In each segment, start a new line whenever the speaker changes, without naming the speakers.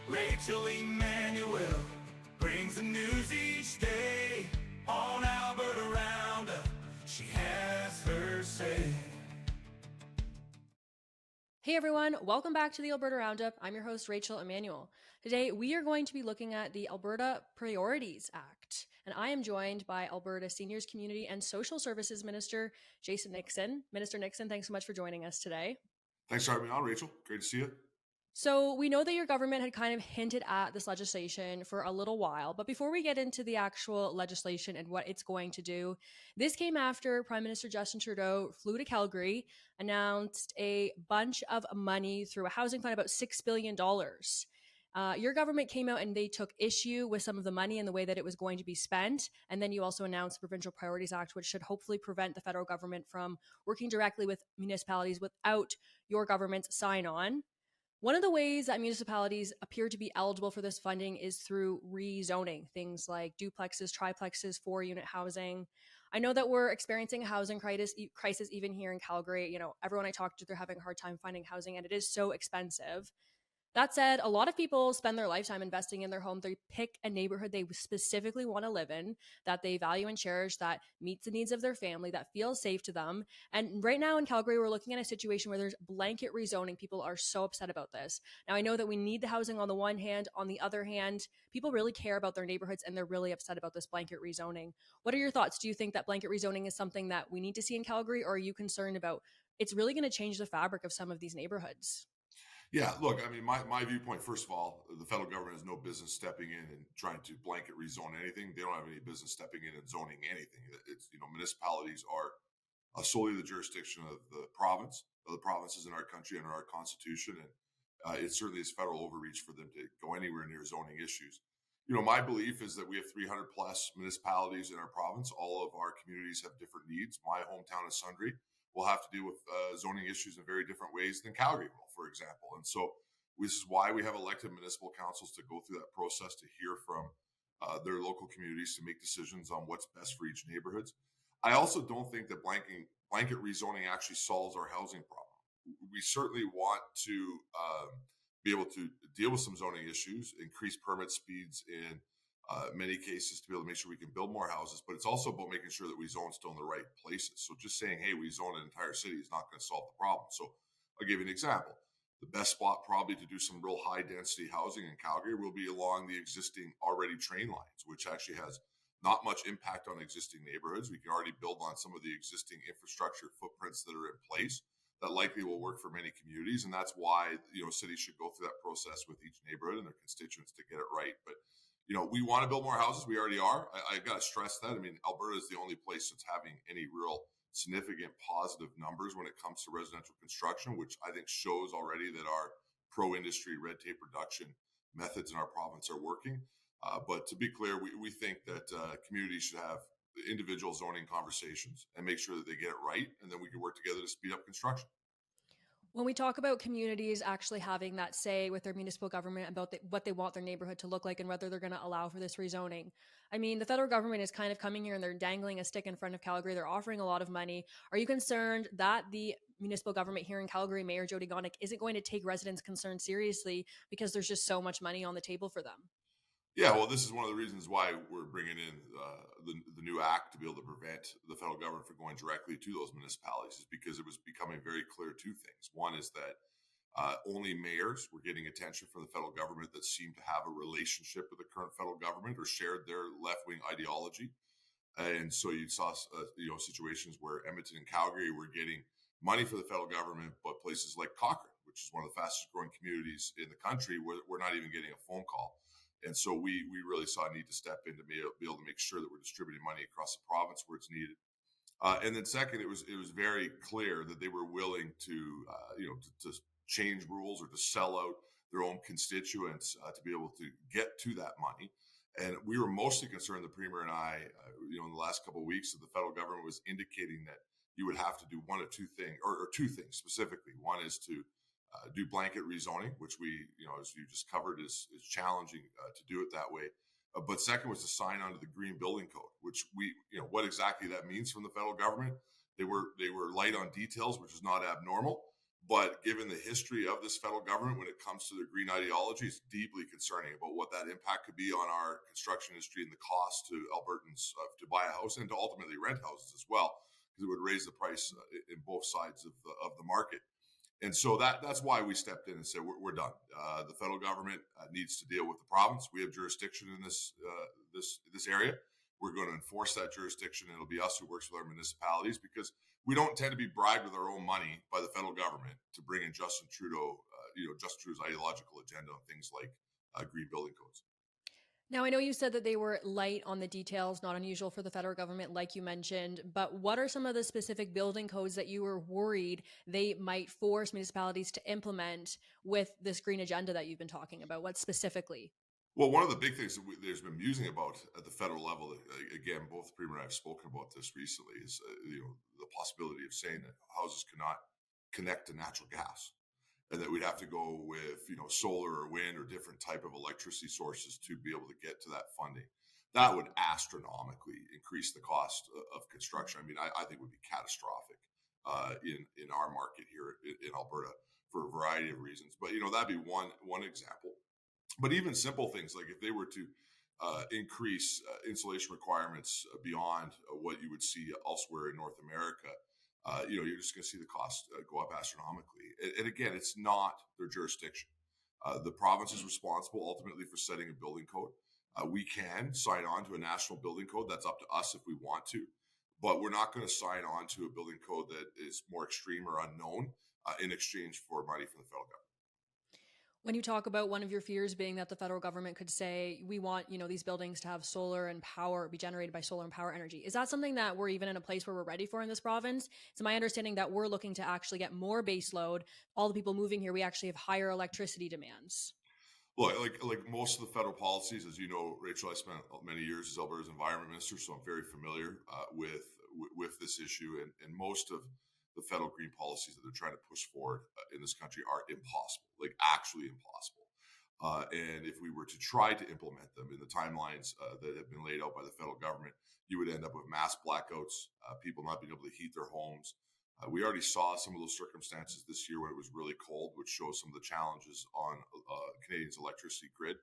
Rachel Emmanuel brings the news each day. On Alberta Roundup, she has her say.
Hey everyone, welcome back to the Alberta Roundup. I'm your host, Rachel Emmanuel. Today, we are going to be looking at the Alberta Priorities Act, and I am joined by Alberta Seniors, Community and Social Services Minister Jason Nixon. Minister Nixon, thanks so much for joining us today.
Thanks for having me on, Rachel. Great to see you.
So we know that your government had kind of hinted at this legislation for a little while, but before we get into the actual legislation and what it's going to do, this came after Prime Minister Justin Trudeau flew to Calgary, announced a bunch of money through a housing fund, about $6 billion. Your government came out and they took issue with some of the money and the way that it was going to be spent. And then you also announced the Provincial Priorities Act, which should hopefully prevent the federal government from working directly with municipalities without your government's sign-on. One of the ways that municipalities appear to be eligible for this funding is through rezoning, things like duplexes, triplexes, 4-unit housing. I know that we're experiencing a housing crisis even here in Calgary. You know, everyone I talk to, they're having a hard time finding housing and it is so expensive. That said, a lot of people spend their lifetime investing in their home. They pick a neighborhood they specifically want to live in, that they value and cherish, that meets the needs of their family, that feels safe to them. And right now in Calgary, we're looking at a situation where there's blanket rezoning. People are so upset about this. Now, I know that we need the housing on the one hand. On the other hand, people really care about their neighborhoods and they're really upset about this blanket rezoning. What are your thoughts? Do you think that blanket rezoning is something that we need to see in Calgary, or are you concerned about it's really going to change the fabric of some of these neighborhoods?
Yeah, look, I mean, my viewpoint, first of all, the federal government has no business stepping in and trying to blanket rezone anything. They don't have any business stepping in and zoning anything. It's, municipalities are solely the jurisdiction of the province, of the provinces in our country under our constitution. And it certainly is federal overreach for them to go anywhere near zoning issues. My belief is that we have 300 plus municipalities in our province. All of our communities have different needs. My hometown of Sundre will have to deal with zoning issues in very different ways than Calgary will, for example. And so this is why we have elected municipal councils to go through that process, to hear from their local communities, to make decisions on what's best for each neighborhoods. I also don't think that blanket rezoning actually solves our housing problem. We certainly want to be able to deal with some zoning issues, increase permit speeds in many cases to be able to make sure we can build more houses, but it's also about making sure that we zone still in the right places. So just saying, hey, we zone an entire city is not going to solve the problem. So I'll give you an example. The best spot probably to do some real high density housing in Calgary will be along the existing already train lines, which actually has not much impact on existing neighborhoods. We can already build on some of the existing infrastructure footprints that are in place that likely will work for many communities. And that's why, cities should go through that process with each neighborhood and their constituents to get it right. But we want to build more houses. We already are. I got to stress that. I mean, Alberta is the only place that's having any real significant positive numbers when it comes to residential construction, which I think shows already that our pro-industry red tape reduction methods in our province are working. But to be clear, we think that communities should have individual zoning conversations and make sure that they get it right, and then we can work together to speed up construction.
When we talk about communities actually having that say with their municipal government about what they want their neighborhood to look like and whether they're going to allow for this rezoning, I mean, the federal government is kind of coming here and they're dangling a stick in front of Calgary. They're offering a lot of money. Are you concerned that the municipal government here in Calgary, Mayor Jody Gonick, isn't going to take residents' concerns seriously because there's just so much money on the table for them?
Yeah, well, this is one of the reasons why we're bringing in the new act to be able to prevent the federal government from going directly to those municipalities, is because it was becoming very clear two things. One is that only mayors were getting attention from the federal government that seemed to have a relationship with the current federal government or shared their left-wing ideology. And so you saw situations where Edmonton and Calgary were getting money for the federal government, but places like Cochrane, which is one of the fastest growing communities in the country, we're not even getting a phone call. And so we really saw a need to step in to be able to make sure that we're distributing money across the province where it's needed. And then second, it was very clear that they were willing to change rules or to sell out their own constituents to be able to get to that money. And we were mostly concerned, the Premier and I, in the last couple of weeks, that the federal government was indicating that you would have to do one of two things, or two things specifically. One is to do blanket rezoning, which we, as you just covered, is challenging to do it that way. But second was to sign on to the Green Building Code, which we, what exactly that means from the federal government. They were light on details, which is not abnormal, But given the history of this federal government when it comes to their green ideology, it's deeply concerning about what that impact could be on our construction industry and the cost to Albertans to buy a house and to ultimately rent houses as well, because it would raise the price in both sides of the market. And so that's why we stepped in and said we're done. The federal government needs to deal with the province. We have jurisdiction in this area. We're going to enforce that jurisdiction, and it'll be us who works with our municipalities, because we don't intend to be bribed with our own money by the federal government to bring in Justin Trudeau, Justin Trudeau's ideological agenda on things like green building codes.
Now, I know you said that they were light on the details, not unusual for the federal government, like you mentioned, but what are some of the specific building codes that you were worried they might force municipalities to implement with this green agenda that you've been talking about? What specifically?
Well, one of the big things that there's been musing about at the federal level, again, both the Premier and I have spoken about this recently, is the possibility of saying that houses cannot connect to natural gas, and that we'd have to go with solar or wind or different type of electricity sources to be able to get to that funding. That would astronomically increase the cost of construction. I mean, I think it would be catastrophic in our market here in Alberta for a variety of reasons. But that'd be one example. But even simple things like if they were to increase insulation requirements beyond what you would see elsewhere in North America, you're just going to see the cost go up astronomically. And again, it's not their jurisdiction. The province is responsible ultimately for setting a building code. We can sign on to a national building code. That's up to us if we want to. But we're not going to sign on to a building code that is more extreme or unknown in exchange for money from the federal government.
When you talk about one of your fears being that the federal government could say, we want, these buildings to have solar and power, be generated by solar and power energy. Is that something that we're even in a place where we're ready for in this province? It's my understanding that we're looking to actually get more base load. All the people moving here, we actually have higher electricity demands.
Well, like most of the federal policies, as you know, Rachel, I spent many years as Alberta's environment minister, so I'm very familiar with this issue. And most of the federal green policies that they're trying to push forward in this country are impossible, like actually impossible. And if we were to try to implement them in the timelines that have been laid out by the federal government, you would end up with mass blackouts, people not being able to heat their homes. We already saw some of those circumstances this year when it was really cold, which shows some of the challenges on Canadians' electricity grid.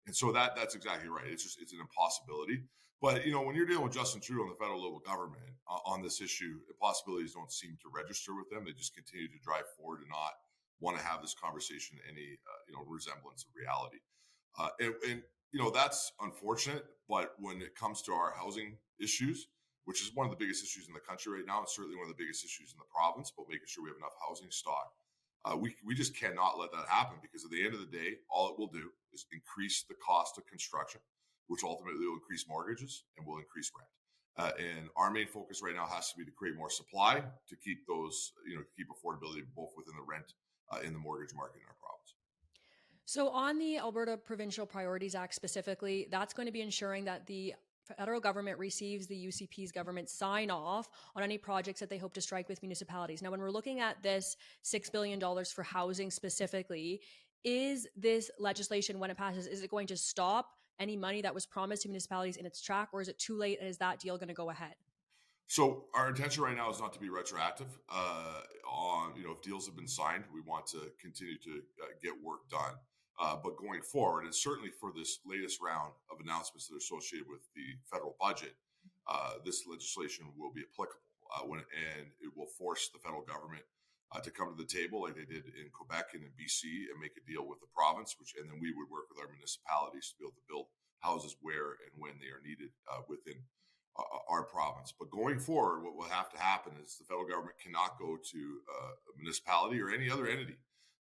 And so that's exactly right. It's an impossibility. But when you're dealing with Justin Trudeau and the federal level government on this issue, impossibilities don't seem to register with them. They just continue to drive forward and not want to have this conversation any resemblance of reality. And that's unfortunate. But when it comes to our housing issues, which is one of the biggest issues in the country right now, and certainly one of the biggest issues in the province, but making sure we have enough housing stock. We just cannot let that happen, because at the end of the day, all it will do is increase the cost of construction, which ultimately will increase mortgages and will increase rent. And our main focus right now has to be to create more supply to keep those, keep affordability both within the rent and the mortgage market in our province.
So on the Alberta Provincial Priorities Act specifically, that's going to be ensuring that the federal government receives the UCP's government sign off on any projects that they hope to strike with municipalities. Now, when we're looking at this $6 billion for housing specifically, is this legislation, when it passes, is it going to stop any money that was promised to municipalities in its track, or is it too late and is that deal going to go ahead?
So our intention right now is not to be retroactive on, if deals have been signed, we want to continue to get work done. But going forward, and certainly for this latest round of announcements that are associated with the federal budget, this legislation will be applicable and it will force the federal government to come to the table like they did in Quebec and in BC and make a deal with the province, and then we would work with our municipalities to be able to build houses where and when they are needed within our province. But going forward, what will have to happen is the federal government cannot go to a municipality or any other entity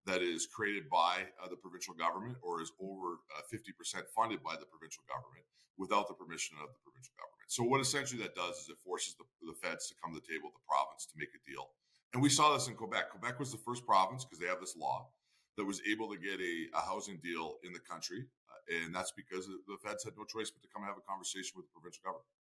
that is created by the provincial government or is over 50% funded by the provincial government without the permission of the provincial government. So what essentially that does is it forces the feds to come to the table with the province to make a deal. And we saw this in Quebec. Quebec was the first province, because they have this law, that was able to get a housing deal in the country. And that's because the feds had no choice but to come and have a conversation with the provincial government.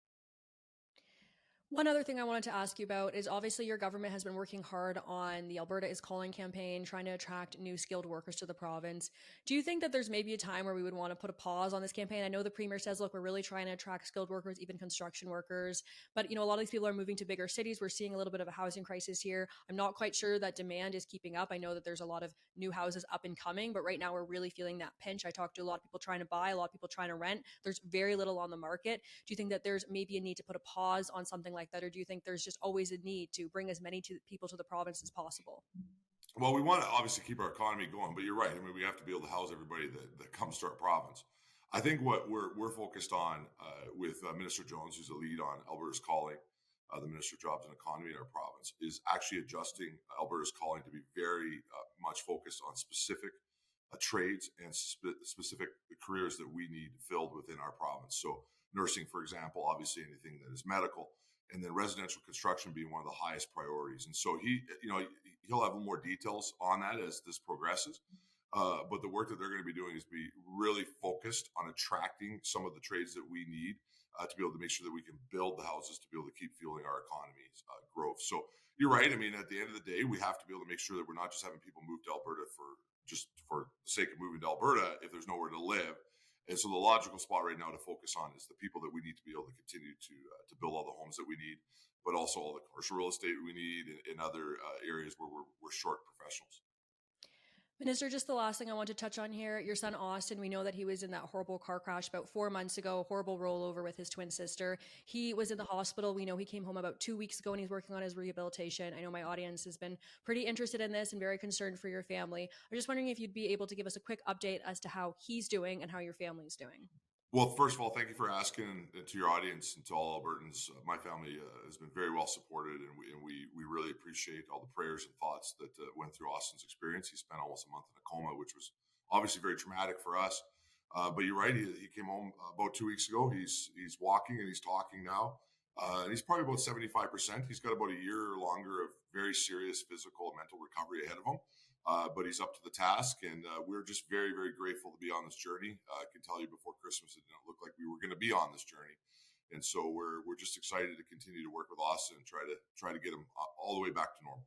One other thing I wanted to ask you about is obviously your government has been working hard on the Alberta is Calling campaign, trying to attract new skilled workers to the province. Do you think that there's maybe a time where we would want to put a pause on this campaign? I know the premier says, look, we're really trying to attract skilled workers, even construction workers. But, a lot of these people are moving to bigger cities. We're seeing a little bit of a housing crisis here. I'm not quite sure that demand is keeping up. I know that there's a lot of new houses up and coming, but right now we're really feeling that pinch. I talked to a lot of people trying to buy, a lot of people trying to rent. There's very little on the market. Do you think that there's maybe a need to put a pause on something like that? Or do you think there's just always a need to bring as many people to the province as possible?
Well, we want to obviously keep our economy going, but you're right. I mean, we have to be able to house everybody that comes to our province. I think what we're focused on with Minister Jones, who's the lead on Alberta's Calling, the Minister of Jobs and Economy in our province, is actually adjusting Alberta's Calling to be very much focused on specific trades and specific careers that we need filled within our province. So nursing, for example, obviously anything that is medical, and then residential construction being one of the highest priorities. And so he'll have more details on that as this progresses. But the work that they're going to be doing is be really focused on attracting some of the trades that we need to be able to make sure that we can build the houses to be able to keep fueling our economy's growth. So you're right. I mean, at the end of the day, we have to be able to make sure that we're not just having people move to Alberta for the sake of moving to Alberta if there's nowhere to live. And so the logical spot right now to focus on is the people that we need to be able to continue to build all the homes that we need, but also all the commercial real estate we need in other areas where we're short professionals.
Minister, just the last thing I want to touch on here. Your son, Austin, we know that he was in that horrible car crash about 4 months ago, horrible rollover with his twin sister. He was in the hospital. We know he came home about 2 weeks ago and he's working on his rehabilitation. I know my audience has been pretty interested in this and very concerned for your family. I'm just wondering if you'd be able to give us a quick update as to how he's doing and how your family's doing.
Well, first of all, thank you for asking, and to your audience and to all Albertans. My family has been very well supported, and we really appreciate all the prayers and thoughts that went through Austin's experience. He spent almost a month in a coma, which was obviously very traumatic for us. But you're right; he came home about 2 weeks ago. He's walking and he's talking now, and he's probably about 75%. He's got about a year or longer of very serious physical and mental recovery ahead of him. But he's up to the task, and we're just very, very grateful to be on this journey. I can tell you before Christmas, it didn't look like we were going to be on this journey, and so we're just excited to continue to work with Austin and try to get him all the way back to normal.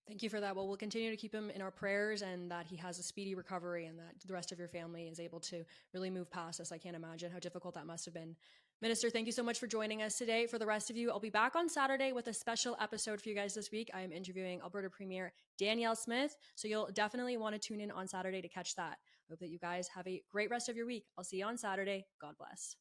Thank you for that. Well, we'll continue to keep him in our prayers and that he has a speedy recovery and that the rest of your family is able to really move past this. I can't imagine how difficult that must have been. Minister, thank you so much for joining us today. For the rest of you, I'll be back on Saturday with a special episode for you guys this week. I am interviewing Alberta Premier Danielle Smith, so you'll definitely want to tune in on Saturday to catch that. I hope that you guys have a great rest of your week. I'll see you on Saturday. God bless.